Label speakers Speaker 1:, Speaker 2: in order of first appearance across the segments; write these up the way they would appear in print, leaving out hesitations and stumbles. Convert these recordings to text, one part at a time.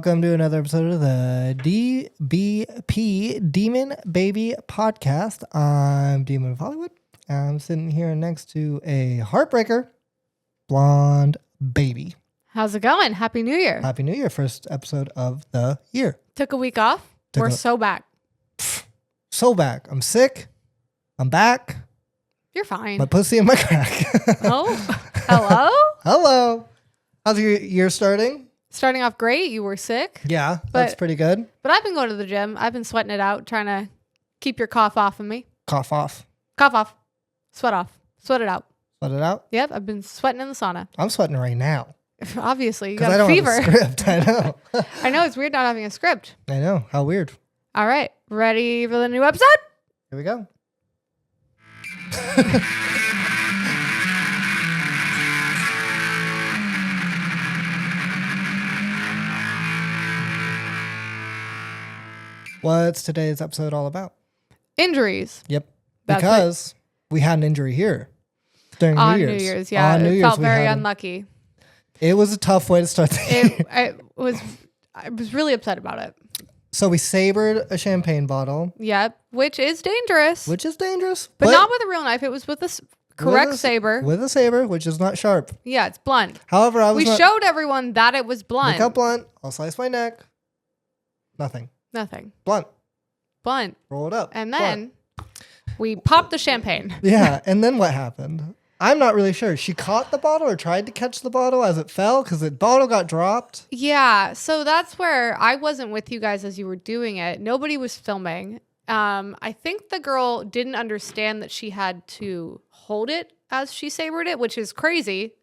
Speaker 1: welcome to another episode of the DBP Demon Baby Podcast. I'm Demon of Hollywood. I'm sitting here next to a heartbreaker, blonde baby.
Speaker 2: How's it going? Happy New Year.
Speaker 1: Happy New Year. First episode of the year.
Speaker 2: Took a week off. We're so back.
Speaker 1: So back. I'm sick. I'm back.
Speaker 2: You're fine.
Speaker 1: My pussy and my crack.
Speaker 2: Oh, hello?
Speaker 1: Hello. How's your year starting?
Speaker 2: Starting off great. You were sick.
Speaker 1: Yeah, that's pretty good.
Speaker 2: But I've been going to the gym. I've been sweating it out, trying to keep your cough off of me.
Speaker 1: Cough off.
Speaker 2: Cough off. Sweat off. Sweat it out.
Speaker 1: Sweat it out?
Speaker 2: Yep, I've been sweating in the sauna.
Speaker 1: I'm sweating right now.
Speaker 2: Obviously, you
Speaker 1: Because
Speaker 2: got
Speaker 1: I don't
Speaker 2: fever.
Speaker 1: have a script. I know.
Speaker 2: I know, it's weird not having a script.
Speaker 1: I know. How weird.
Speaker 2: All right, ready for the new episode?
Speaker 1: Here we go. What's today's episode all about?
Speaker 2: Injuries.
Speaker 1: Yep.
Speaker 2: That's
Speaker 1: Because we had an injury here during
Speaker 2: On
Speaker 1: New
Speaker 2: New
Speaker 1: Year's.
Speaker 2: Year's, yeah.
Speaker 1: On New
Speaker 2: It
Speaker 1: Year's,
Speaker 2: felt
Speaker 1: we
Speaker 2: very
Speaker 1: had
Speaker 2: unlucky.
Speaker 1: It was a tough way to start the year.
Speaker 2: I was really upset about it.
Speaker 1: So we sabered a champagne bottle,
Speaker 2: Yep, which is dangerous.
Speaker 1: which is dangerous.
Speaker 2: But not with a real knife. It was with a correct saber.
Speaker 1: With a saber, which is not sharp.
Speaker 2: Yeah, it's blunt.
Speaker 1: However,
Speaker 2: We showed everyone that it was blunt.
Speaker 1: Look how blunt. I'll slice my neck. Nothing.
Speaker 2: Nothing.
Speaker 1: Blunt.
Speaker 2: Blunt.
Speaker 1: Roll it up.
Speaker 2: And
Speaker 1: Blunt.
Speaker 2: then we popped the champagne.
Speaker 1: Yeah, and then what happened? I'm not really sure. She caught the bottle or tried to catch the bottle as it fell because the bottle got dropped.
Speaker 2: Yeah, so that's where I wasn't with you guys as you were doing it. Nobody was filming. I think the girl didn't understand that she had to hold it as she sabered it, which is crazy,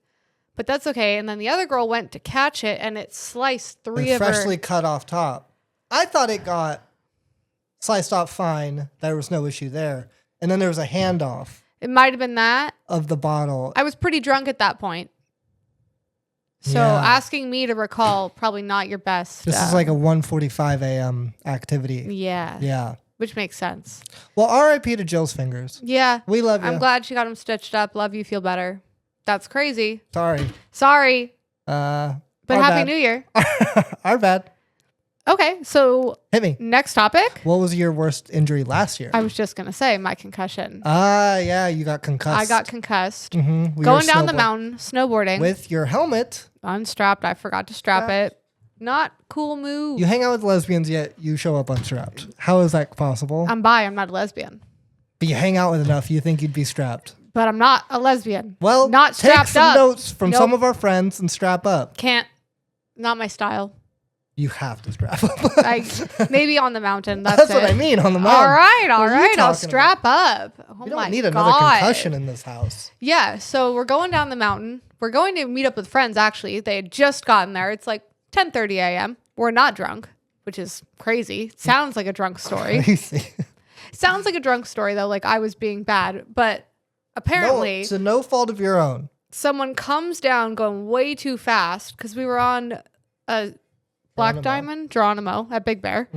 Speaker 2: but that's okay. And then the other girl went to catch it and it sliced three of her.
Speaker 1: Freshly cut off top. I thought it got sliced off fine. There was no issue there. And then there was a handoff
Speaker 2: It might have been that.
Speaker 1: of the bottle.
Speaker 2: I was pretty drunk at that point. So
Speaker 1: Yeah.
Speaker 2: asking me to recall, probably not your best.
Speaker 1: This is like a 1:45 a.m. activity.
Speaker 2: Yeah.
Speaker 1: Yeah.
Speaker 2: Which makes sense.
Speaker 1: Well, R.I.P. to Jill's fingers.
Speaker 2: Yeah.
Speaker 1: We love you.
Speaker 2: I'm glad she got him stitched up. Love you. Feel better. That's crazy.
Speaker 1: Sorry.
Speaker 2: Sorry.
Speaker 1: But
Speaker 2: But happy New Year.
Speaker 1: Our bad.
Speaker 2: Okay. So
Speaker 1: Hit me.
Speaker 2: next topic.
Speaker 1: What was your worst injury last year?
Speaker 2: I was just going to say my concussion.
Speaker 1: Yeah, you got concussed.
Speaker 2: I got concussed.
Speaker 1: We were
Speaker 2: Going down the mountain, snowboarding.
Speaker 1: with your helmet.
Speaker 2: Unstrapped. I forgot to strap it. Not cool move.
Speaker 1: You hang out with lesbians, yet you show up unstrapped. How is that possible?
Speaker 2: I'm bi. I'm not a lesbian.
Speaker 1: But you hang out with enough, you think you'd be strapped.
Speaker 2: But I'm not a lesbian.
Speaker 1: Well,
Speaker 2: not
Speaker 1: take
Speaker 2: strapped
Speaker 1: some
Speaker 2: up.
Speaker 1: notes from
Speaker 2: Nope.
Speaker 1: some of our friends and strap up.
Speaker 2: Can't. Not my style.
Speaker 1: You have to strap up.
Speaker 2: Like maybe on the mountain. That's
Speaker 1: what
Speaker 2: it.
Speaker 1: I mean on the mountain.
Speaker 2: All right,
Speaker 1: What are you
Speaker 2: I'll
Speaker 1: talking
Speaker 2: strap up. Oh
Speaker 1: We
Speaker 2: my
Speaker 1: don't need another
Speaker 2: God.
Speaker 1: concussion in this house.
Speaker 2: Yeah, so we're going down the mountain. We're going to meet up with friends. Actually, they had just gotten there. It's like 10:30 a.m. We're not drunk, which is crazy. Sounds like a drunk story.
Speaker 1: Crazy.
Speaker 2: Sounds like a drunk story though. Like I was being bad, but apparently
Speaker 1: It's no fault of your own.
Speaker 2: someone comes down going way too fast because we were on a Black Diamond Geronimo at Big Bear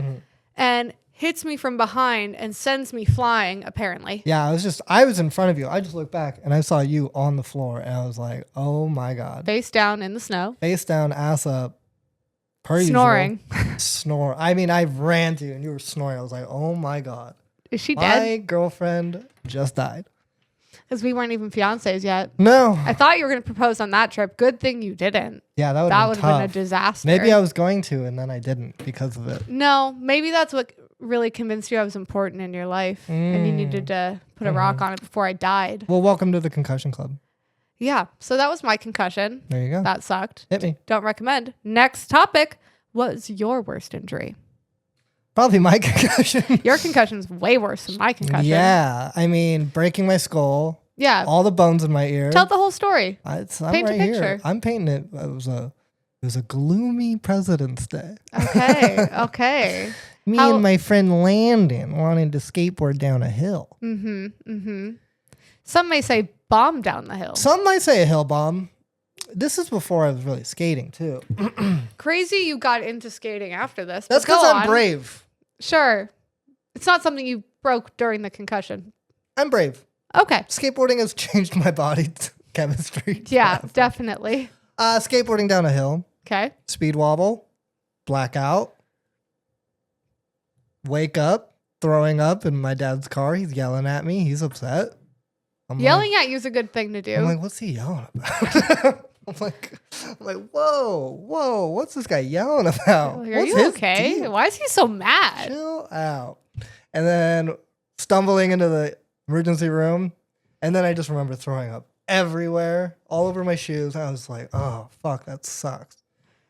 Speaker 2: and hits me from behind and sends me flying apparently.
Speaker 1: Yeah, I was in front of you. I just looked back and I saw you on the floor and I was like, oh my God.
Speaker 2: Face down in the snow.
Speaker 1: Face down, ass up. Per
Speaker 2: Snoring.
Speaker 1: usual. Snore. I mean, I ran to you and you were snoring. I was like, oh my God.
Speaker 2: Is she
Speaker 1: My
Speaker 2: dead?
Speaker 1: girlfriend just died.
Speaker 2: Because we weren't even fiancés yet.
Speaker 1: No.
Speaker 2: I thought you were going to propose on that trip. Good thing you didn't.
Speaker 1: Yeah, that would
Speaker 2: That
Speaker 1: have
Speaker 2: would
Speaker 1: been
Speaker 2: have been a
Speaker 1: tough.
Speaker 2: disaster.
Speaker 1: Maybe I was going to and then I didn't because of it.
Speaker 2: No, maybe that's what really convinced you I was important in your life and you needed to put a rock on it before I died.
Speaker 1: Well, welcome to the Concussion Club.
Speaker 2: Yeah, so that was my concussion.
Speaker 1: There you go.
Speaker 2: That sucked.
Speaker 1: Hit me.
Speaker 2: Don't recommend. Next topic. What's your worst injury?
Speaker 1: Probably my concussion.
Speaker 2: Your concussion's way worse than my concussion.
Speaker 1: Yeah. I mean, breaking my skull.
Speaker 2: Yeah.
Speaker 1: All the bones in my ear.
Speaker 2: Tell the whole story.
Speaker 1: I'm
Speaker 2: Paint a
Speaker 1: right
Speaker 2: picture.
Speaker 1: here. I'm painting it. It was a gloomy President's Day.
Speaker 2: Okay. Okay.
Speaker 1: Me and my friend Landon wanted to skateboard down a hill.
Speaker 2: Some may say bomb down the hill.
Speaker 1: Some might say a hill bomb. This is before I was really skating too.
Speaker 2: Crazy you got into skating after this.
Speaker 1: That's
Speaker 2: but go
Speaker 1: because I'm
Speaker 2: on.
Speaker 1: brave.
Speaker 2: Sure. It's not something you broke during the concussion.
Speaker 1: I'm brave.
Speaker 2: Okay.
Speaker 1: Skateboarding has changed my body chemistry.
Speaker 2: Yeah, definitely.
Speaker 1: Skateboarding down a hill.
Speaker 2: Okay.
Speaker 1: Speed wobble. black out, wake up, throwing up in my dad's car. He's yelling at me. He's upset.
Speaker 2: Yelling at you is a good thing to do.
Speaker 1: I'm like, what's he yelling about? I'm like, whoa, what's this guy yelling about?
Speaker 2: Like, are you okay? Deal? Why is he so mad?
Speaker 1: Chill out. And then stumbling into the emergency room, and then I just remember throwing up everywhere, all over my shoes. I was like, oh fuck, that sucks.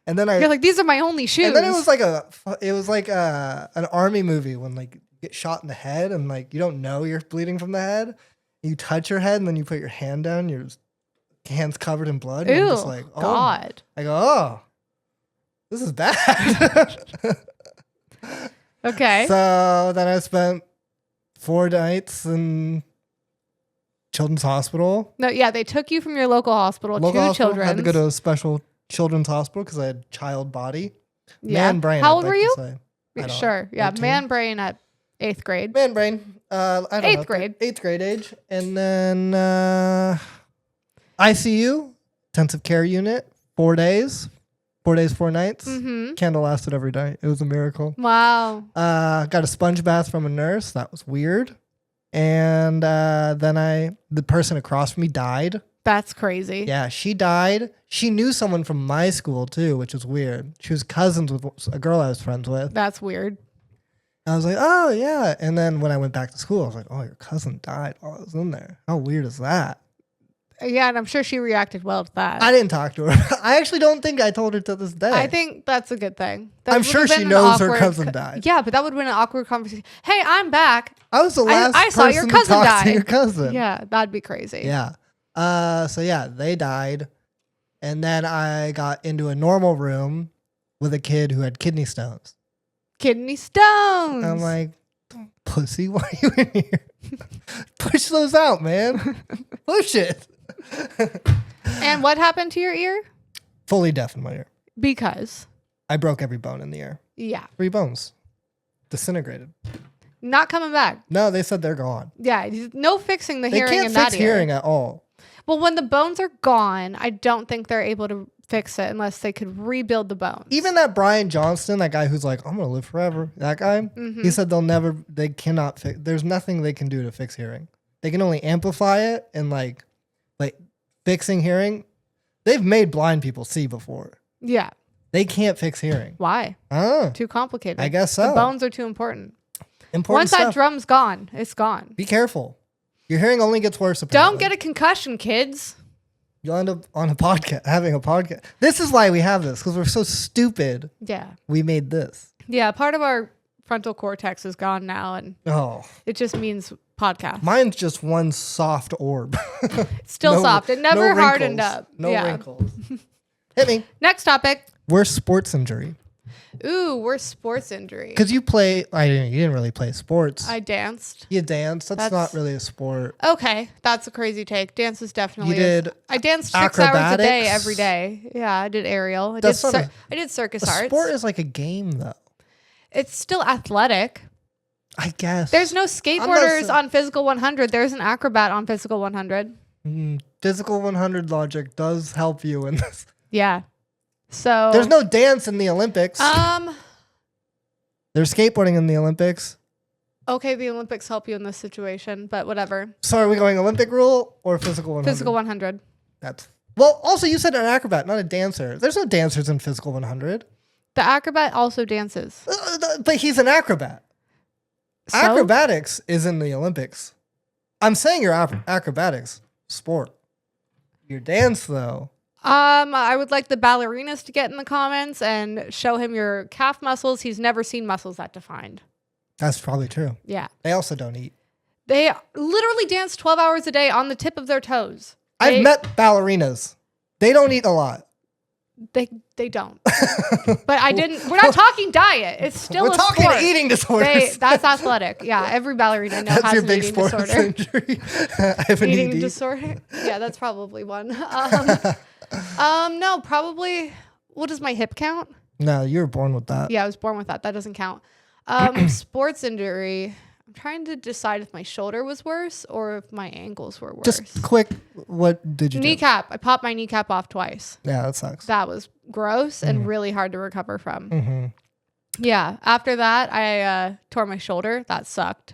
Speaker 1: And then
Speaker 2: you're like, these are my only shoes.
Speaker 1: And then it was like an army movie when like you get shot in the head and like you don't know you're bleeding from the head. You touch your head and then you put your hand down. Your hand's covered in blood.
Speaker 2: Ew,
Speaker 1: and I'm just like, oh
Speaker 2: God.
Speaker 1: I go, oh, this is bad.
Speaker 2: Okay.
Speaker 1: So then I spent 4 nights in Children's Hospital.
Speaker 2: No, yeah, they took you from your local hospital to Children's.
Speaker 1: I had to go to a special children's hospital because I had child body.
Speaker 2: Yeah.
Speaker 1: Man brain.
Speaker 2: How old were you?
Speaker 1: Sure.
Speaker 2: Yeah,
Speaker 1: 13.
Speaker 2: man brain at 8th grade.
Speaker 1: Man brain. I don't know.
Speaker 2: 8th grade.
Speaker 1: 8th grade age. And then ICU, intensive care unit, 4 days. 4 days, 4 nights.
Speaker 2: Mm-hmm.
Speaker 1: Candle lasted every night. It was a miracle.
Speaker 2: Wow.
Speaker 1: Got a sponge bath from a nurse. That was weird. And then the person across from me died.
Speaker 2: That's crazy.
Speaker 1: Yeah, she died. She knew someone from my school too, which was weird. She was cousins with a girl I was friends with.
Speaker 2: That's weird.
Speaker 1: I was like, oh yeah. And then when I went back to school, I was like, oh, your cousin died while I was in there. How weird is that?
Speaker 2: Yeah, and I'm sure she reacted well to that.
Speaker 1: I didn't talk to her. I actually don't think I told her to this day.
Speaker 2: I think that's a good thing.
Speaker 1: I'm sure she knows her cousin died.
Speaker 2: Yeah, but that would have been an awkward conversation. Hey, I'm back.
Speaker 1: I was the last
Speaker 2: I saw your
Speaker 1: person
Speaker 2: cousin
Speaker 1: to talk
Speaker 2: die.
Speaker 1: to your cousin.
Speaker 2: Yeah, that'd be crazy.
Speaker 1: Yeah. So yeah, they died. And then I got into a normal room with a kid who had kidney stones.
Speaker 2: Kidney stones.
Speaker 1: I'm like, pussy, why are you in here? Push those out, man. Push it.
Speaker 2: And what happened to your ear?
Speaker 1: Fully deaf in my ear.
Speaker 2: Because?
Speaker 1: I broke every bone in the ear.
Speaker 2: Yeah.
Speaker 1: 3 bones. Disintegrated.
Speaker 2: Not coming back.
Speaker 1: No, they said they're gone.
Speaker 2: Yeah, no fixing the
Speaker 1: they
Speaker 2: hearing in that ear.
Speaker 1: They can't fix hearing at all.
Speaker 2: Well, when the bones are gone, I don't think they're able to fix it unless they could rebuild the bones.
Speaker 1: Even that Brian Johnston, that guy who's like, I'm going to live forever. That guy, he said they cannot fix, there's nothing they can do to fix hearing. They can only amplify it and like fixing hearing. They've made blind people see before.
Speaker 2: Yeah.
Speaker 1: They can't fix hearing.
Speaker 2: Why? Too complicated.
Speaker 1: I guess so.
Speaker 2: The bones are too important.
Speaker 1: Once
Speaker 2: that drum's gone, it's gone.
Speaker 1: Be careful. Your hearing only gets worse.
Speaker 2: Don't
Speaker 1: Apparently.
Speaker 2: get a concussion, kids.
Speaker 1: You'll end up on a podcast, having a podcast. This is why we have this, because we're so stupid.
Speaker 2: Yeah.
Speaker 1: We made this.
Speaker 2: Yeah, part of our frontal cortex is gone now, and it just means podcast.
Speaker 1: Mine's just one soft orb.
Speaker 2: It's still soft. It never hardened up.
Speaker 1: No wrinkles. Hit me.
Speaker 2: Next topic.
Speaker 1: Worst sports injury.
Speaker 2: Ooh, worst sports injury.
Speaker 1: Because you didn't really play sports.
Speaker 2: I danced.
Speaker 1: You danced. That's not really a sport.
Speaker 2: Okay, that's a crazy take. Dance is definitely.
Speaker 1: I
Speaker 2: danced 6 hours a day every day. Yeah, I did aerial. I did circus arts.
Speaker 1: Sport is like a game, though.
Speaker 2: It's still athletic.
Speaker 1: I guess.
Speaker 2: There's no skateboarders on Physical 100. There's an acrobat on Physical 100.
Speaker 1: Physical 100 logic does help you in this.
Speaker 2: Yeah. So
Speaker 1: there's no dance in the Olympics. There's skateboarding in the Olympics.
Speaker 2: Okay, the Olympics help you in this situation, but whatever.
Speaker 1: So are we going Olympic rule or Physical 100?
Speaker 2: Physical 100.
Speaker 1: Also you said an acrobat, not a dancer. There's no dancers in Physical 100.
Speaker 2: The acrobat also dances.
Speaker 1: But he's an acrobat. So? Acrobatics is in the Olympics. I'm saying your acrobatics sport. Your dance though.
Speaker 2: I would like the ballerinas to get in the comments and show him your calf muscles. He's never seen muscles that defined.
Speaker 1: That's probably true.
Speaker 2: Yeah.
Speaker 1: They also don't eat.
Speaker 2: They literally dance 12 hours a day on the tip of their toes.
Speaker 1: I've met ballerinas. They don't eat a lot.
Speaker 2: They don't. But we're not talking diet. It's still
Speaker 1: we're
Speaker 2: a
Speaker 1: talking
Speaker 2: sport.
Speaker 1: Eating disorders.
Speaker 2: That's athletic. Yeah, every ballerina
Speaker 1: that's
Speaker 2: has
Speaker 1: your
Speaker 2: an
Speaker 1: big
Speaker 2: eating
Speaker 1: sports
Speaker 2: disorder.
Speaker 1: Injury. I have an
Speaker 2: Eating
Speaker 1: ED.
Speaker 2: disorder? Yeah, that's probably one. No, probably. What does my hip count?
Speaker 1: No, you were born with that.
Speaker 2: Yeah, I was born with that. That doesn't count. Sports injury. I'm trying to decide if my shoulder was worse or if my ankles were worse.
Speaker 1: Just quick, what did you do?
Speaker 2: Kneecap. I popped my kneecap off twice.
Speaker 1: Yeah, that sucks.
Speaker 2: That was gross and really hard to recover from.
Speaker 1: Mm-hmm.
Speaker 2: Yeah. After that, I tore my shoulder. That sucked.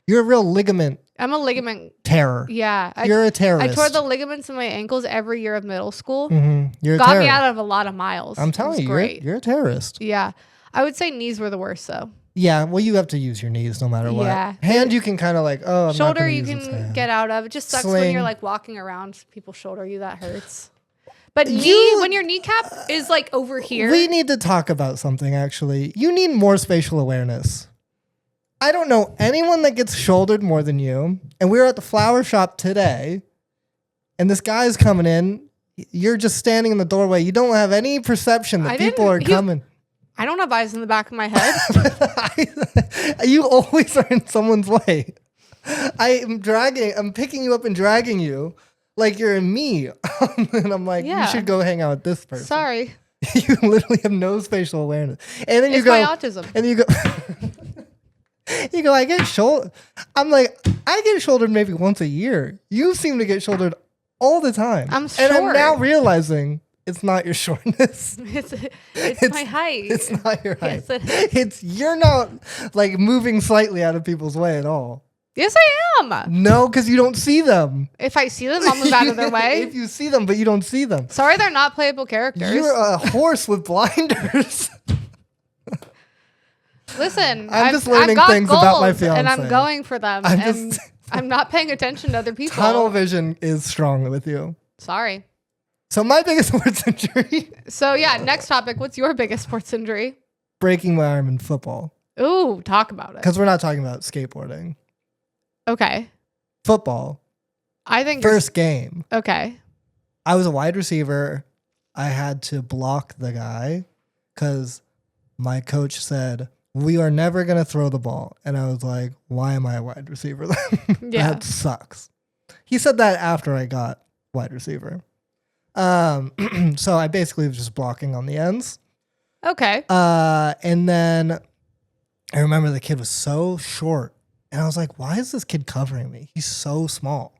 Speaker 1: You're a real ligament
Speaker 2: I'm a ligament
Speaker 1: terror.
Speaker 2: Yeah.
Speaker 1: You're a terrorist.
Speaker 2: I tore the ligaments in my ankles every year of middle school.
Speaker 1: Mm-hmm. You're a
Speaker 2: Got
Speaker 1: terror.
Speaker 2: me out of a lot of miles.
Speaker 1: I'm telling you,
Speaker 2: great.
Speaker 1: you're a terrorist.
Speaker 2: Yeah. I would say knees were the worst though.
Speaker 1: Yeah, well, you have to use your knees no matter what.
Speaker 2: Yeah.
Speaker 1: Hand, you can kind of like, I'm not
Speaker 2: shoulder,
Speaker 1: gonna
Speaker 2: you
Speaker 1: use this
Speaker 2: can
Speaker 1: hand.
Speaker 2: get out of. It just sucks when
Speaker 1: Sling.
Speaker 2: you're like walking around, people shoulder you. That hurts. But when your kneecap is like over here.
Speaker 1: We need to talk about something, actually. You need more spatial awareness. I don't know anyone that gets shouldered more than you. And we were at the flower shop today, and this guy's coming in. You're just standing in the doorway. You don't have any perception that people are coming.
Speaker 2: I don't have eyes in the back of my head.
Speaker 1: You always are in someone's way. I'm picking you up and dragging you like you're in me. And I'm like, you should go hang out with this person.
Speaker 2: Sorry.
Speaker 1: You literally have no spatial awareness. And then
Speaker 2: It's my autism.
Speaker 1: And you go, I get shouldered. I'm like, I get shouldered maybe once a year. You seem to get shouldered all the time.
Speaker 2: I'm
Speaker 1: And I'm
Speaker 2: short.
Speaker 1: now realizing it's not your shortness.
Speaker 2: It's my height.
Speaker 1: It's not your height.
Speaker 2: Yes,
Speaker 1: You're not like moving slightly out of people's way at all.
Speaker 2: Yes, I am.
Speaker 1: No, because you don't see them.
Speaker 2: If I see them, I'll move out of their way.
Speaker 1: If you see them, but you don't see them.
Speaker 2: Sorry, they're not playable characters.
Speaker 1: You're a horse with blinders.
Speaker 2: Listen,
Speaker 1: I'm just
Speaker 2: I've
Speaker 1: learning
Speaker 2: got
Speaker 1: things about my
Speaker 2: goals,
Speaker 1: fiance.
Speaker 2: and I'm going for them. I'm not paying attention to other people.
Speaker 1: Tunnel vision is strong with you.
Speaker 2: Sorry.
Speaker 1: So my biggest sports injury.
Speaker 2: So yeah, next topic. What's your biggest sports injury?
Speaker 1: Breaking my arm in football.
Speaker 2: Ooh, talk about it.
Speaker 1: Because we're not talking about skateboarding.
Speaker 2: Okay.
Speaker 1: Football.
Speaker 2: I think
Speaker 1: First game.
Speaker 2: Okay.
Speaker 1: I was a wide receiver. I had to block the guy because my coach said, we are never going to throw the ball. And I was like, why am I a wide receiver then?
Speaker 2: Yeah.
Speaker 1: That sucks. He said that after I got wide receiver. So I basically was just blocking on the ends.
Speaker 2: Okay.
Speaker 1: And then I remember the kid was so short. And I was like, why is this kid covering me? He's so small.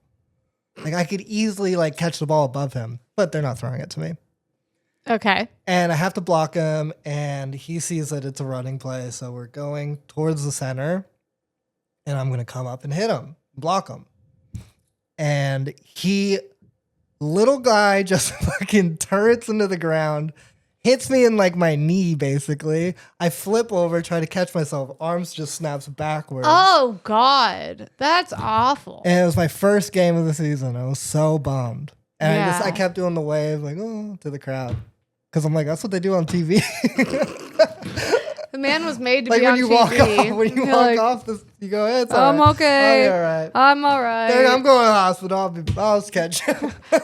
Speaker 1: Like I could easily like catch the ball above him, but they're not throwing it to me.
Speaker 2: Okay.
Speaker 1: And I have to block him, and he sees that it's a running play. So we're going towards the center, and I'm going to come up and hit him, block him. And little guy just fucking turrets into the ground, hits me in like my knee, basically. I flip over, try to catch myself. Arms just snaps backwards.
Speaker 2: Oh, God. That's awful.
Speaker 1: And it was my first game of the season. I was so bummed. And
Speaker 2: Yeah.
Speaker 1: I kept doing the wave, like, oh, to the crowd. Because I'm like, that's what they do on TV.
Speaker 2: The man was made to
Speaker 1: Like
Speaker 2: be
Speaker 1: when
Speaker 2: on
Speaker 1: you
Speaker 2: TV.
Speaker 1: walk off,
Speaker 2: You're like,
Speaker 1: off, you go, hey, it's all
Speaker 2: I'm
Speaker 1: right.
Speaker 2: okay.
Speaker 1: I'll be all right.
Speaker 2: I'm all right.
Speaker 1: Hey, I'm going to the hospital. I'll catch you.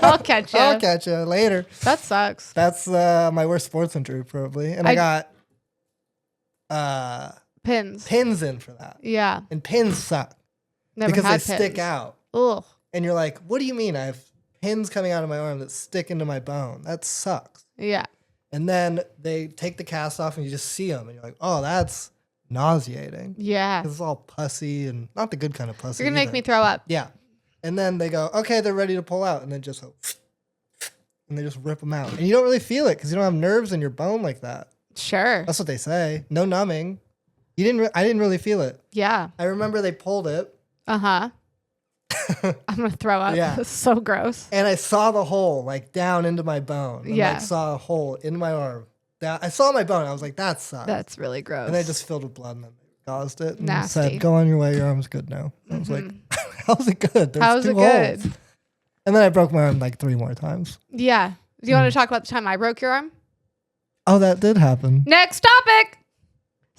Speaker 2: I'll catch you.
Speaker 1: I'll catch you later.
Speaker 2: That sucks.
Speaker 1: That's my worst sports injury, probably. And I got
Speaker 2: Pins.
Speaker 1: pins in for that.
Speaker 2: Yeah.
Speaker 1: And pins suck
Speaker 2: Never
Speaker 1: because
Speaker 2: had
Speaker 1: they
Speaker 2: pins.
Speaker 1: stick out.
Speaker 2: Ugh.
Speaker 1: And you're like, what do you mean? I have pins coming out of my arm that stick into my bone. That sucks.
Speaker 2: Yeah.
Speaker 1: And then they take the cast off and you just see them. And you're like, oh, that's nauseating.
Speaker 2: Yeah.
Speaker 1: Because it's all pussy and not the good kind of pussy.
Speaker 2: You're going to make
Speaker 1: either.
Speaker 2: me throw up.
Speaker 1: Yeah. And then they go, okay, they're ready to pull out. And then just go, and they just rip them out. And you don't really feel it because you don't have nerves in your bone like that.
Speaker 2: Sure.
Speaker 1: That's what they say. No numbing. I didn't really feel it.
Speaker 2: Yeah.
Speaker 1: I remember they pulled it.
Speaker 2: Uh-huh. I'm going to throw up.
Speaker 1: Yeah.
Speaker 2: It's so gross.
Speaker 1: And I saw the hole like down into my bone. And
Speaker 2: Yeah.
Speaker 1: like saw a hole in my arm. I saw my bone. I was like, that sucks.
Speaker 2: That's really gross.
Speaker 1: And they just filled with blood and then they caused it. And
Speaker 2: Nasty.
Speaker 1: said, go on your way. Your arm's good now. I was like, how's it good? There's
Speaker 2: How's
Speaker 1: two
Speaker 2: it good?
Speaker 1: holes. And then I broke my arm like 3 more times.
Speaker 2: Yeah. Do you want to talk about the time I broke your arm?
Speaker 1: Oh, that did happen.
Speaker 2: Next topic.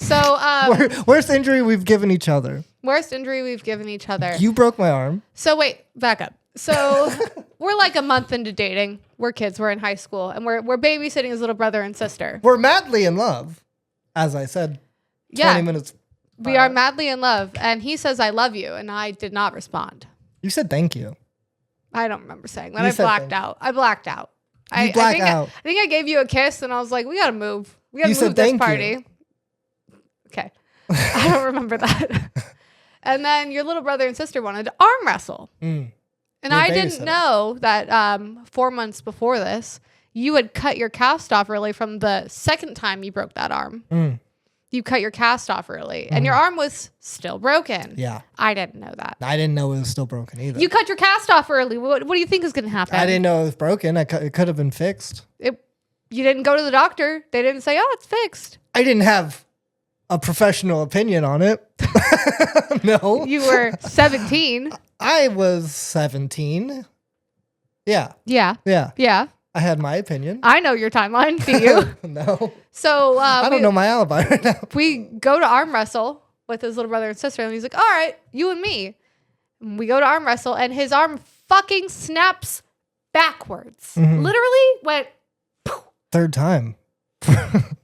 Speaker 2: So,
Speaker 1: Worst injury we've given each other.
Speaker 2: worst injury we've given each other.
Speaker 1: You broke my arm.
Speaker 2: So wait, back up. So we're like a month into dating. We're kids. We're in high school, and we're babysitting his little brother and sister.
Speaker 1: We're madly in love, as I said 20 minutes.
Speaker 2: We are madly in love, and he says I love you, and I did not respond.
Speaker 1: You said thank you.
Speaker 2: I don't remember saying that.
Speaker 1: You
Speaker 2: I
Speaker 1: said
Speaker 2: blacked
Speaker 1: thank
Speaker 2: out. I blacked out.
Speaker 1: You blacked out.
Speaker 2: I think I gave you a kiss, and I was like, "We gotta move. We gotta
Speaker 1: You said
Speaker 2: move this
Speaker 1: thank you.
Speaker 2: party." Okay, I don't remember that. And then your little brother and sister wanted to arm wrestle.
Speaker 1: Mm.
Speaker 2: And
Speaker 1: Your
Speaker 2: I didn't
Speaker 1: babysitter.
Speaker 2: know that 4 months before this, you had cut your cast off early from the second time you broke that arm.
Speaker 1: Mm.
Speaker 2: You cut your cast off early, and your arm was still broken.
Speaker 1: Yeah.
Speaker 2: I didn't know that.
Speaker 1: I didn't know it was still broken either.
Speaker 2: You cut your cast off early. What do you think is going to happen?
Speaker 1: I didn't know it was broken. It could have been fixed.
Speaker 2: You didn't go to the doctor. They didn't say, "Oh, it's fixed."
Speaker 1: I didn't have a professional opinion on it. No.
Speaker 2: You were 17.
Speaker 1: I was 17. Yeah.
Speaker 2: Yeah.
Speaker 1: Yeah.
Speaker 2: Yeah.
Speaker 1: I had my opinion.
Speaker 2: I know your timeline. Do you?
Speaker 1: No.
Speaker 2: So
Speaker 1: I don't know my alibi right now.
Speaker 2: we go to arm wrestle with his little brother and sister, and he's like, "All right, you and me." And we go to arm wrestle, and his arm fucking snaps backwards. Literally went
Speaker 1: Third time.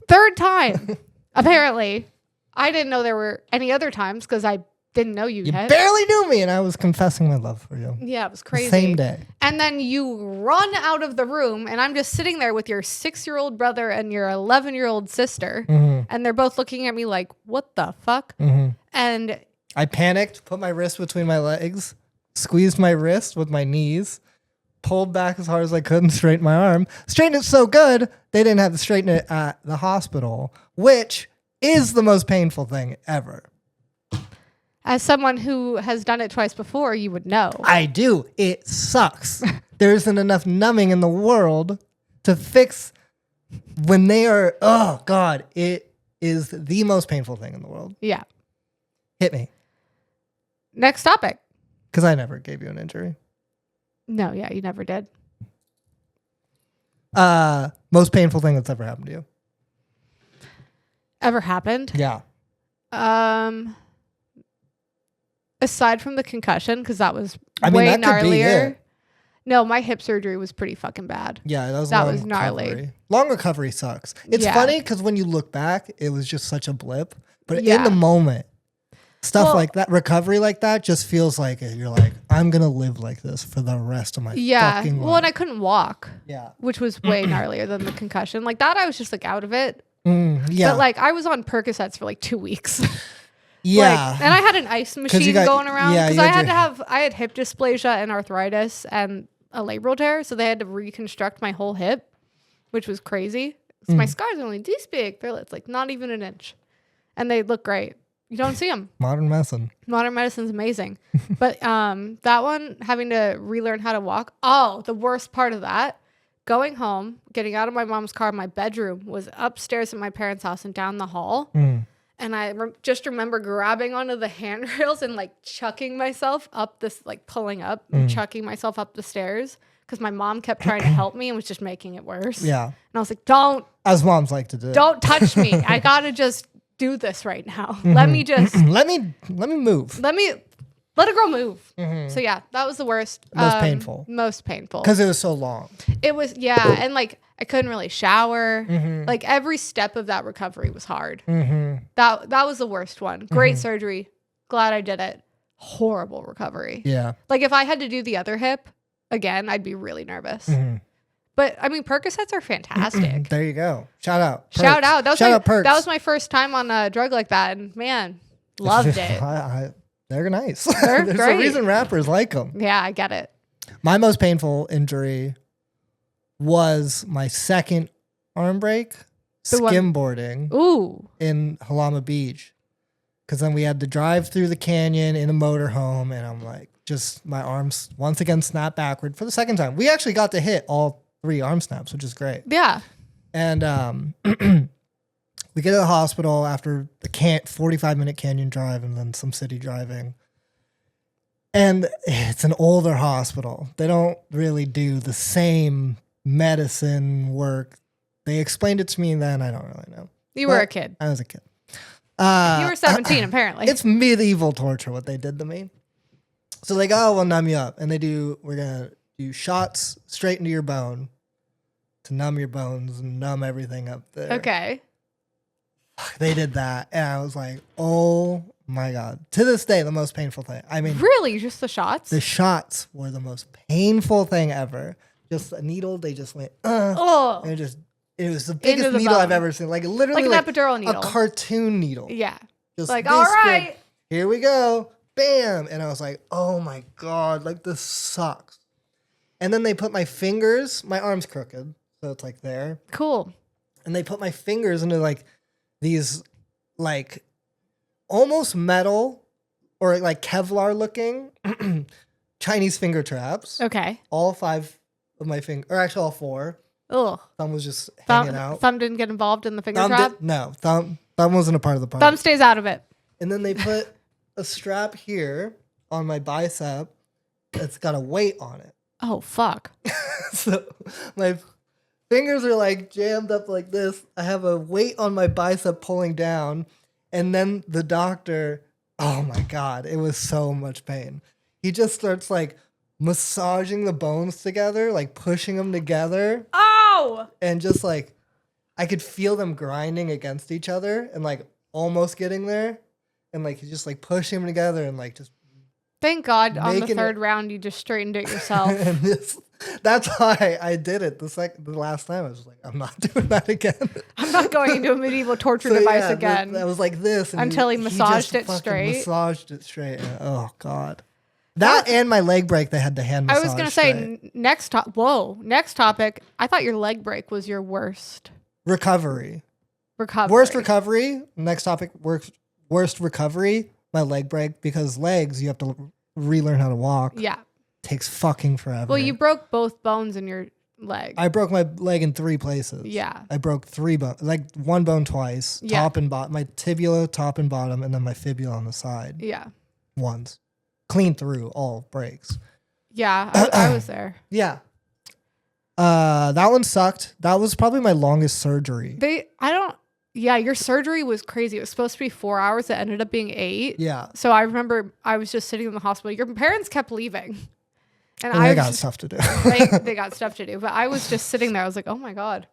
Speaker 2: third time. Apparently, I didn't know there were any other times because I didn't know you
Speaker 1: You
Speaker 2: had.
Speaker 1: barely knew me, and I was confessing my love for you.
Speaker 2: Yeah, it was crazy.
Speaker 1: Same day.
Speaker 2: And then you run out of the room, and I'm just sitting there with your 6-year-old brother and your 11-year-old sister, and they're both looking at me like, "What the fuck?" And
Speaker 1: I panicked, put my wrist between my legs, squeezed my wrist with my knees, pulled back as hard as I could and straightened my arm. Straightened it so good, they didn't have to straighten it at the hospital, which is the most painful thing ever.
Speaker 2: as someone who has done it twice before, you would know.
Speaker 1: I do. It sucks. There isn't enough numbing in the world to fix when they are, oh God, it is the most painful thing in the world.
Speaker 2: Yeah.
Speaker 1: Hit me.
Speaker 2: Next topic.
Speaker 1: Because I never gave you an injury.
Speaker 2: No, yeah, you never did.
Speaker 1: Most painful thing that's ever happened to you.
Speaker 2: Ever happened?
Speaker 1: Yeah.
Speaker 2: Aside from the concussion, because that was
Speaker 1: I mean,
Speaker 2: way
Speaker 1: that could be
Speaker 2: gnarlier.
Speaker 1: it.
Speaker 2: No, my hip surgery was pretty fucking bad.
Speaker 1: Yeah, that
Speaker 2: That
Speaker 1: long
Speaker 2: was gnarly.
Speaker 1: recovery. Long recovery sucks. It's
Speaker 2: Yeah.
Speaker 1: funny because when you look back, it was just such a blip. But in
Speaker 2: Yeah.
Speaker 1: the moment, stuff
Speaker 2: Well-
Speaker 1: like that, recovery like that, just feels like you're like, I'm gonna live like this for the rest of my
Speaker 2: Yeah.
Speaker 1: fucking
Speaker 2: Well, and
Speaker 1: life.
Speaker 2: I couldn't walk,
Speaker 1: Yeah.
Speaker 2: which was way gnarlier than the concussion. Like that, I was just like out of it.
Speaker 1: Yeah.
Speaker 2: But like I was on Percocets for like 2 weeks.
Speaker 1: yeah.
Speaker 2: Like, and I had an ice machine
Speaker 1: got-
Speaker 2: going around
Speaker 1: yeah,
Speaker 2: because
Speaker 1: you
Speaker 2: I
Speaker 1: had
Speaker 2: had
Speaker 1: your-
Speaker 2: I had hip dysplasia and arthritis and a labral tear, so they had to reconstruct my whole hip, which was crazy. So my scars are only this big; it's like not even an inch, and they look great. You don't see them.
Speaker 1: Modern medicine.
Speaker 2: Modern medicine's amazing, but that one having to relearn how to walk. Oh, the worst part of that. Going home, getting out of my mom's car, my bedroom was upstairs at my parents' house and down the hall. And I just remember grabbing onto the handrails and like chucking myself up this, like pulling up and chucking myself up the stairs because my mom kept trying to help me and was just making it worse.
Speaker 1: Yeah.
Speaker 2: And I was like, don't
Speaker 1: As moms like to do.
Speaker 2: touch me. I got to just do this right now. Let me just,
Speaker 1: Let me move.
Speaker 2: let a girl move. So yeah, that was the worst.
Speaker 1: Most painful.
Speaker 2: Most painful.
Speaker 1: Because it was so long.
Speaker 2: It was, yeah. And like, I couldn't really shower. Like every step of that recovery was hard. That was the worst one. Great surgery. Glad I did it. Horrible recovery.
Speaker 1: Yeah.
Speaker 2: Like if I had to do the other hip again, I'd be really nervous. But I mean, Percocets are fantastic.
Speaker 1: There you go. Shout out.
Speaker 2: Shout
Speaker 1: Perks.
Speaker 2: out.
Speaker 1: Shout out Perks.
Speaker 2: That was my first time on a drug like that. And man, loved it.
Speaker 1: They're nice.
Speaker 2: They're
Speaker 1: There's
Speaker 2: great.
Speaker 1: a reason rappers like them.
Speaker 2: Yeah, I get it.
Speaker 1: My most painful injury was my second arm break
Speaker 2: The one-
Speaker 1: skimboarding
Speaker 2: Ooh.
Speaker 1: in Halama Beach. Because then we had to drive through the canyon in a motorhome, and I'm like, just my arms once again snapped backward for the second time. We actually got to hit all 3 arm snaps, which is great.
Speaker 2: Yeah.
Speaker 1: And we get to the hospital after the 45-minute canyon drive and then some city driving. And it's an older hospital. They don't really do the same medicine work. They explained it to me then. I don't really know.
Speaker 2: You were
Speaker 1: But
Speaker 2: a kid.
Speaker 1: I was a kid.
Speaker 2: You were 17, apparently.
Speaker 1: It's medieval torture what they did to me. So they go, oh, we'll numb you up. And we're going to do shots straight into your bone to numb your bones and numb everything up there.
Speaker 2: Okay.
Speaker 1: They did that. And I was like, oh my God. To this day, the most painful thing. I mean,
Speaker 2: Really? Just the shots?
Speaker 1: the shots were the most painful thing ever. Just a needle, they just went,
Speaker 2: Oh.
Speaker 1: and it was the biggest
Speaker 2: the
Speaker 1: needle I've
Speaker 2: bone.
Speaker 1: ever seen. Like literally
Speaker 2: Like an epidural needle.
Speaker 1: a cartoon needle.
Speaker 2: Yeah.
Speaker 1: Just
Speaker 2: Like,
Speaker 1: this
Speaker 2: all
Speaker 1: big.
Speaker 2: right.
Speaker 1: Here we go. bam. And I was like, oh my God, like this sucks. And then they put my fingers, my arm's crooked. So it's like there.
Speaker 2: Cool.
Speaker 1: And they put my fingers into like these like almost metal or like Kevlar looking Chinese finger traps.
Speaker 2: Okay.
Speaker 1: All 5 of my fingers, or actually all 4.
Speaker 2: Ugh.
Speaker 1: Thumb was just hanging out.
Speaker 2: Thumb didn't get involved in the finger
Speaker 1: Thumb
Speaker 2: trap?
Speaker 1: no, thumb wasn't a part of the party.
Speaker 2: Thumb stays out of it.
Speaker 1: And then they put a strap here on my bicep that's got a weight on it.
Speaker 2: Oh, fuck.
Speaker 1: So my fingers are like jammed up like this. I have a weight on my bicep pulling down. And then the doctor, oh my God, it was so much pain. He just starts like massaging the bones together, like pushing them together.
Speaker 2: Oh!
Speaker 1: And just like, I could feel them grinding against each other and like almost getting there. And like, he's just like pushing them together and like just.
Speaker 2: Thank God on the
Speaker 1: Making
Speaker 2: third round you just straightened it yourself.
Speaker 1: And that's why I did it the last time. I was like, I'm not doing that again.
Speaker 2: I'm not going into a medieval torture device again.
Speaker 1: That was like this. And
Speaker 2: until he massaged it
Speaker 1: fucking
Speaker 2: straight.
Speaker 1: Massaged it straight. Oh, God. That and my leg break, they had to hand massage.
Speaker 2: I was going to say, next topic. I thought your leg break was your worst.
Speaker 1: Recovery. Worst recovery. Next topic, worst recovery. My leg break, because legs, you have to relearn how to walk.
Speaker 2: Yeah.
Speaker 1: Takes fucking forever.
Speaker 2: Well, you broke both bones in your leg.
Speaker 1: I broke my leg in 3 places.
Speaker 2: Yeah.
Speaker 1: I broke 3 bones, like 1 bone twice, top and bottom, my tibia, top and bottom, and then my fibula on the side.
Speaker 2: Yeah.
Speaker 1: Once. Clean through all breaks.
Speaker 2: Yeah, I was there.
Speaker 1: Yeah. That one sucked. That was probably my longest surgery.
Speaker 2: Yeah, your surgery was crazy. It was supposed to be 4 hours. It ended up being 8.
Speaker 1: Yeah.
Speaker 2: So I remember I was just sitting in the hospital. Your parents kept leaving. And
Speaker 1: they got stuff to do.
Speaker 2: they got stuff to do. But I was just sitting there. I was like, oh my God,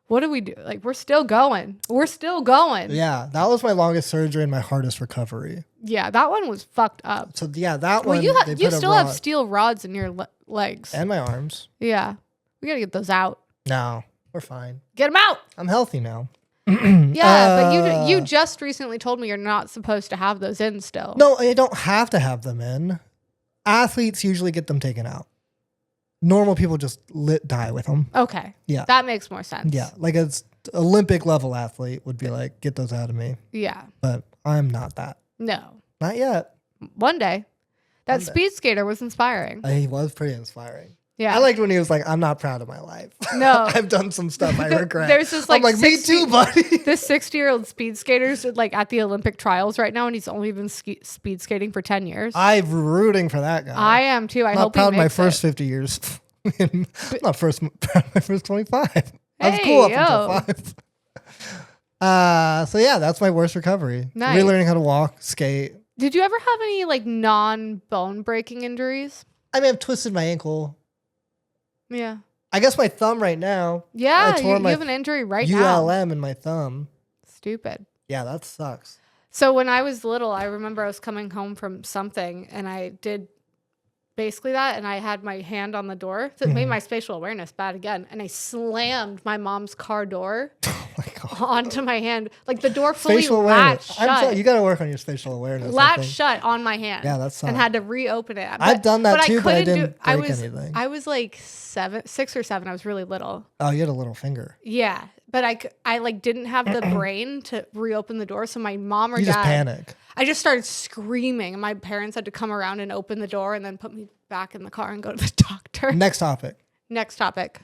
Speaker 2: what do we do? Like, we're still going.
Speaker 1: Yeah, that was my longest surgery and my hardest recovery.
Speaker 2: Yeah, that one was fucked up.
Speaker 1: So yeah, that one.
Speaker 2: Well, you still have steel rods in your legs.
Speaker 1: And my arms.
Speaker 2: Yeah. We got to get those out.
Speaker 1: No, we're fine.
Speaker 2: Get them out.
Speaker 1: I'm healthy now.
Speaker 2: Yeah, but you just recently told me you're not supposed to have those in still.
Speaker 1: No, I don't have to have them in. Athletes usually get them taken out. Normal people just die with them.
Speaker 2: Okay.
Speaker 1: Yeah.
Speaker 2: That makes more sense.
Speaker 1: Yeah. Like an Olympic level athlete would be like, get those out of me.
Speaker 2: Yeah.
Speaker 1: But I'm not that.
Speaker 2: No.
Speaker 1: Not yet.
Speaker 2: One day. That speed skater was inspiring.
Speaker 1: He was pretty inspiring.
Speaker 2: Yeah.
Speaker 1: I liked when he was like, I'm not proud of my life.
Speaker 2: No.
Speaker 1: I've done some stuff I regret.
Speaker 2: There's this
Speaker 1: I'm like, me too, buddy.
Speaker 2: This 60-year-old speed skater's like at the Olympic trials right now, and he's only been speed skating for 10 years.
Speaker 1: I'm rooting for that guy.
Speaker 2: I am too. I
Speaker 1: I'm
Speaker 2: hope
Speaker 1: not proud
Speaker 2: he
Speaker 1: of my
Speaker 2: makes
Speaker 1: first
Speaker 2: it.
Speaker 1: 50 years. I'm not proud of my first 25. I was
Speaker 2: Hey,
Speaker 1: cool up
Speaker 2: yo.
Speaker 1: until 5. So yeah, that's my worst recovery.
Speaker 2: Nice.
Speaker 1: Relearning how to walk, skate.
Speaker 2: Did you ever have any like non-bone breaking injuries?
Speaker 1: I mean, I've twisted my ankle.
Speaker 2: Yeah.
Speaker 1: I guess my thumb right now.
Speaker 2: Yeah,
Speaker 1: I tore
Speaker 2: you
Speaker 1: my
Speaker 2: have an injury right now.
Speaker 1: ULM in my thumb.
Speaker 2: Stupid.
Speaker 1: Yeah, that sucks.
Speaker 2: So when I was little, I remember I was coming home from something and I did basically that, and I had my hand on the door. So it made my spatial awareness bad again, and I slammed my mom's car door
Speaker 1: Oh my God.
Speaker 2: onto my hand. Like the door fully
Speaker 1: Spatial
Speaker 2: latched
Speaker 1: awareness.
Speaker 2: shut.
Speaker 1: You got to work on your spatial awareness. I
Speaker 2: Latched
Speaker 1: think.
Speaker 2: shut on my hand.
Speaker 1: Yeah, that sucks.
Speaker 2: And had to reopen it.
Speaker 1: I've done that too, but I
Speaker 2: couldn't
Speaker 1: didn't break anything.
Speaker 2: I was like 6 or 7. I was really little.
Speaker 1: Oh, you had a little finger.
Speaker 2: Yeah, but I like didn't have the brain to reopen the door. So my mom or
Speaker 1: You
Speaker 2: dad,
Speaker 1: just panic.
Speaker 2: I just started screaming, and my parents had to come around and open the door and then put me back in the car and go to the doctor.
Speaker 1: Next topic.
Speaker 2: Next topic.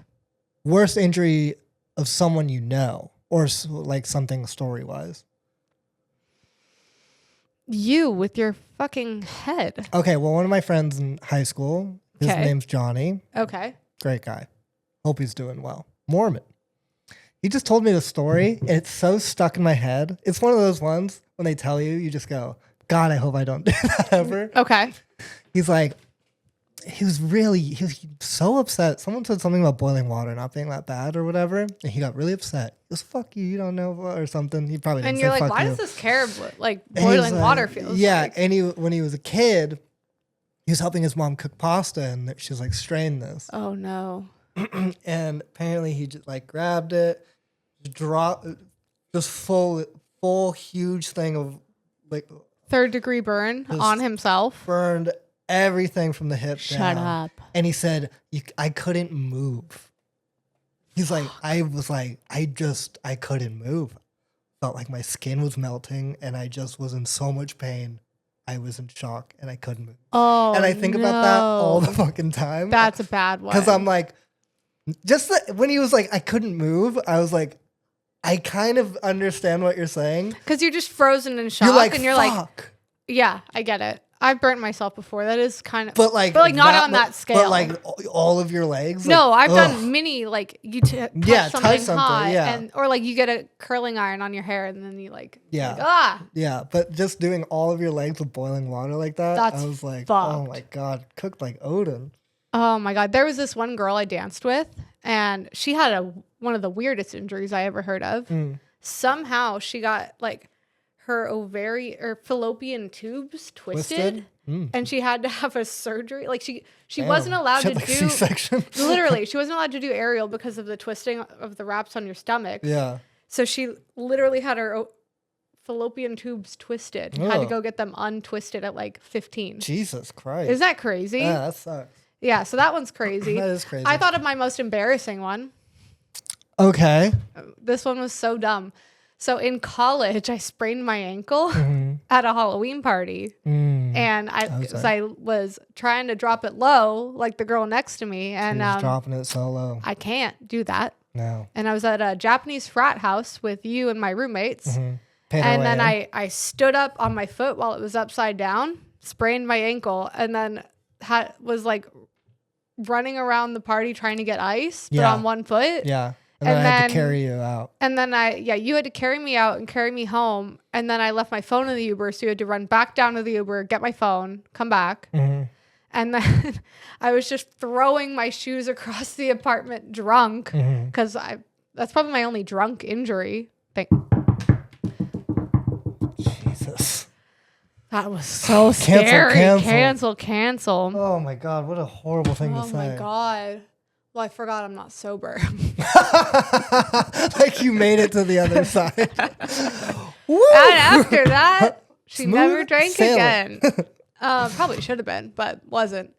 Speaker 1: Worst injury of someone you know, or like something story-wise.
Speaker 2: You with your fucking head.
Speaker 1: Okay, well, one of my friends in high school, his
Speaker 2: Okay.
Speaker 1: name's Johnny.
Speaker 2: Okay.
Speaker 1: Great guy. Hope he's doing well. Mormon. He just told me the story, and it's so stuck in my head. It's one of those ones when they tell you, you just go, God, I hope I don't do that ever.
Speaker 2: Okay.
Speaker 1: He's like, he was so upset. Someone said something about boiling water not being that bad or whatever, and he got really upset. He goes, fuck you don't know, or something. He probably didn't
Speaker 2: And
Speaker 1: say
Speaker 2: you're like,
Speaker 1: fuck
Speaker 2: why
Speaker 1: you.
Speaker 2: does this care like
Speaker 1: And he's
Speaker 2: boiling
Speaker 1: like-
Speaker 2: water feels?
Speaker 1: Yeah,
Speaker 2: like?
Speaker 1: and when he was a kid, he was helping his mom cook pasta, and she was like, strain this.
Speaker 2: Oh no.
Speaker 1: And apparently he just like grabbed it, dropped this full huge thing of like
Speaker 2: Third-degree burn
Speaker 1: Just
Speaker 2: on himself.
Speaker 1: Burned everything from the hip down.
Speaker 2: Shut up.
Speaker 1: And he said, I couldn't move. He's like, I couldn't move. Felt like my skin was melting and I just was in so much pain. I was in shock and I couldn't move.
Speaker 2: Oh,
Speaker 1: and I think about that all the fucking time.
Speaker 2: That's a bad one.
Speaker 1: Because I'm like, when he was like, I couldn't move, I was like, I kind of understand what you're saying.
Speaker 2: Because you're just frozen in shock.
Speaker 1: You're like,
Speaker 2: and you're
Speaker 1: fuck.
Speaker 2: like, yeah, I get it. I've burnt myself before. That is kind of,
Speaker 1: but like
Speaker 2: not on that scale.
Speaker 1: But like all of your legs.
Speaker 2: No,
Speaker 1: like,
Speaker 2: I've done mini, like you touch something hot, and or like you get a curling iron on your hair, and then you like,
Speaker 1: yeah. But just doing all of your legs with boiling water like that, I was like, oh my god, cooked like Odin.
Speaker 2: Oh my god, there was this one girl I danced with, and she had one of the weirdest injuries I ever heard of. Somehow she got like her fallopian tubes twisted? And she had to have a surgery. Like she wasn't allowed to do C-section. Literally, she wasn't allowed to do aerial because of the twisting of the wraps on your stomach.
Speaker 1: Yeah.
Speaker 2: So she literally had her fallopian tubes twisted and had to go get them untwisted at like 15.
Speaker 1: Jesus Christ.
Speaker 2: Is that crazy?
Speaker 1: Yeah, that sucks.
Speaker 2: Yeah, so that one's crazy.
Speaker 1: That is crazy.
Speaker 2: I thought of my most embarrassing one.
Speaker 1: Okay.
Speaker 2: This one was so dumb. So in college, I sprained my ankle at a Halloween party. And I was trying to drop it low, like the girl next to me. And
Speaker 1: dropping it so low.
Speaker 2: I can't do that.
Speaker 1: No.
Speaker 2: And I was at a Japanese frat house with you and my roommates. And then I stood up on my foot while it was upside down, sprained my ankle, and then was like running around the party trying to get ice, but on one foot.
Speaker 1: Yeah. And then I had to carry you out. And
Speaker 2: then you had to carry me out and carry me home. And then I left my phone in the Uber. So you had to run back down to the Uber, get my phone, come back. And then I was just throwing my shoes across the apartment drunk. Because that's probably my only drunk injury.
Speaker 1: Jesus.
Speaker 2: That was so scary. Cancel.
Speaker 1: Oh my God. What a horrible thing to say.
Speaker 2: Oh my God. Well, I forgot I'm not sober.
Speaker 1: Like you made it to the other side.
Speaker 2: And after that, she never drank again. Probably should have been, but wasn't.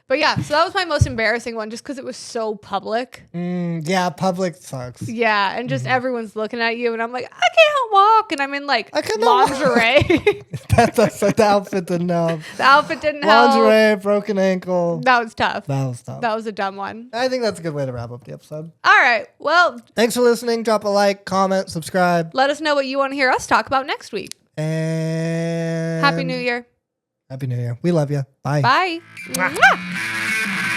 Speaker 2: But yeah, so that was my most embarrassing one just because it was so public.
Speaker 1: Yeah, public sucks.
Speaker 2: Yeah, and just everyone's looking at you and I'm like, I can't walk. And I'm in like lingerie.
Speaker 1: That's the outfit didn't help.
Speaker 2: The outfit didn't help.
Speaker 1: Lingerie, broken ankle.
Speaker 2: That was tough.
Speaker 1: That
Speaker 2: was a dumb one.
Speaker 1: I think that's a good way to wrap up the episode.
Speaker 2: All right. Well,
Speaker 1: thanks for listening. Drop a like, comment, subscribe.
Speaker 2: Let us know what you want to hear us talk about next week.
Speaker 1: And
Speaker 2: Happy New Year.
Speaker 1: Happy New Year. We love you. Bye.
Speaker 2: Bye.